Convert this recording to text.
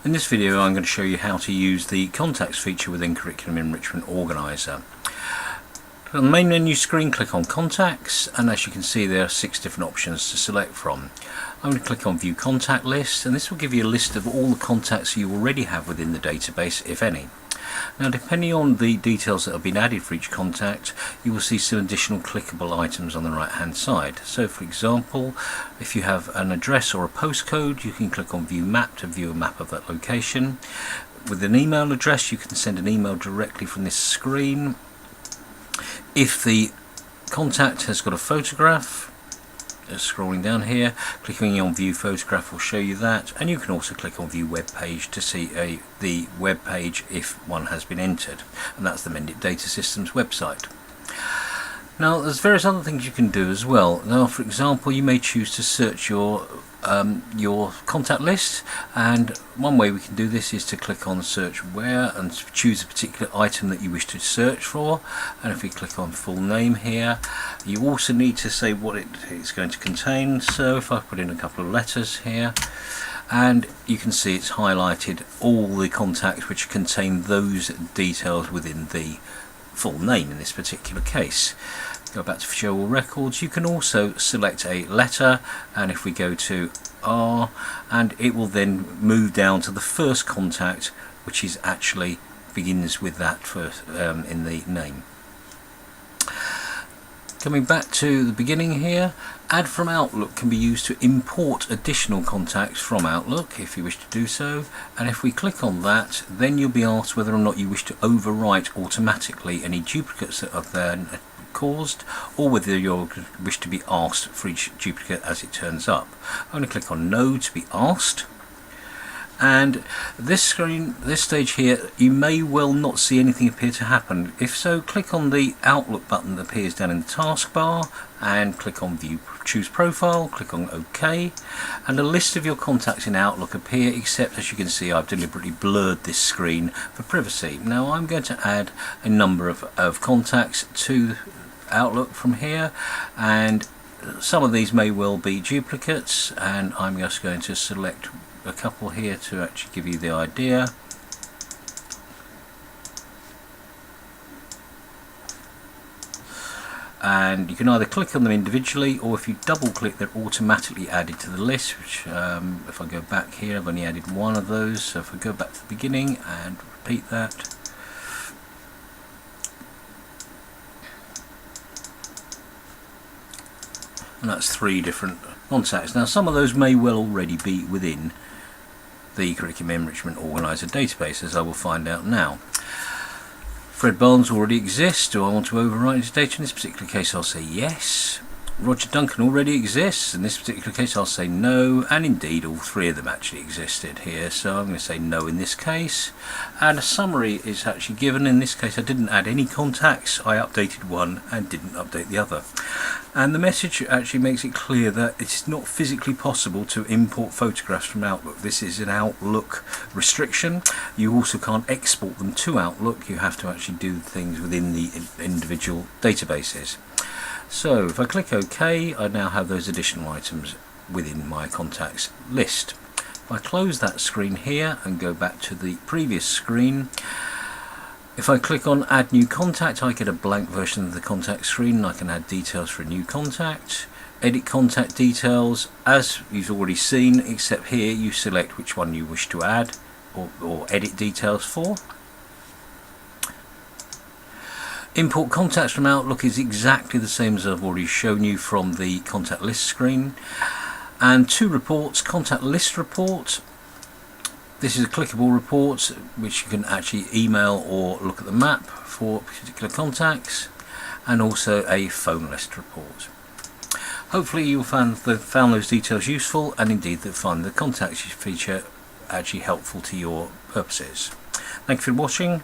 In this video I'm going to show you how to use the contacts feature within Curriculum Enrichment Organiser. On the main menu screen, click on contacts, and as you can see there are 6 different options to select from. I'm going to click on view contact list, and this will give you a list of all the contacts you already have within the database, if any. Now, depending on the details that have been added for each contact, you will see some additional clickable items on the right hand side. So for example, if you have an address or a postcode, you can click on view map to view a map of that location. With an email address, you can send an email directly from this screen. If the contact has got a photograph, scrolling down here, clicking on view photograph will show you that, and you can also click on view web page to see the web page if one has been entered, and that's the Mendip Data Systems website. Now there's various other things you can do as well. Now for example, you may choose to search your contact list, and one way we can do this is to click on search where and choose a particular item that you wish to search for. And if we click on full name here, you also need to say what it is going to contain. So if I put in a couple of letters here, and you can see it's highlighted all the contacts which contain those details within the full name in this particular case. Go back to show all records. You can also select a letter, and if we go to R, and it will then move down to the first contact, which is actually begins with that first in the name. Coming back to the beginning here, add from Outlook can be used to import additional contacts from Outlook if you wish to do so, and if we click on that, then you'll be asked whether or not you wish to overwrite automatically any duplicates that are then caused, or whether you wish to be asked for each duplicate as it turns up. I'm going to click on no to be asked. And this stage here, you may well not see anything appear to happen. If so, click on the Outlook button that appears down in the taskbar and click on view, choose profile, click on OK, and a list of your contacts in Outlook appear, except as you can see I've deliberately blurred this screen for privacy. Now I'm going to add a number of contacts to Outlook from here, and some of these may well be duplicates, and I'm just going to select a couple here to actually give you the idea. And you can either click on them individually, or if you double click, they're automatically added to the list, which if I go back here, I've only added one of those. So if I go back to the beginning and repeat that, and that's 3 different contacts. Now some of those may well already be within the Curriculum Enrichment Organiser database, as I will find out now. Fred Barnes already exists. Do I want to overwrite his data? In this particular case I'll say yes. Roger Duncan already exists. In this particular case I'll say no, and indeed all 3 of them actually existed here, so I'm going to say no in this case. And a summary is actually given. In this case I didn't add any contacts, I updated one and didn't update the other. And the message actually makes it clear that it's not physically possible to import photographs from Outlook. This is an Outlook restriction. You also can't export them to Outlook. You have to actually do things within the individual databases. So if I click OK, I now have those additional items within my contacts list. If I close that screen here and go back to the previous screen, if I click on add new contact, I get a blank version of the contact screen, and I can add details for a new contact. Edit contact details, as you've already seen, except here you select which one you wish to add or edit details for. Import contacts from Outlook is exactly the same as I've already shown you from the contact list screen. And 2 reports, contact list report. This is a clickable report which you can actually email or look at the map for particular contacts, and also a phone list report. Hopefully you'll find those details useful, and indeed that find the contacts feature actually helpful to your purposes. Thank you for watching.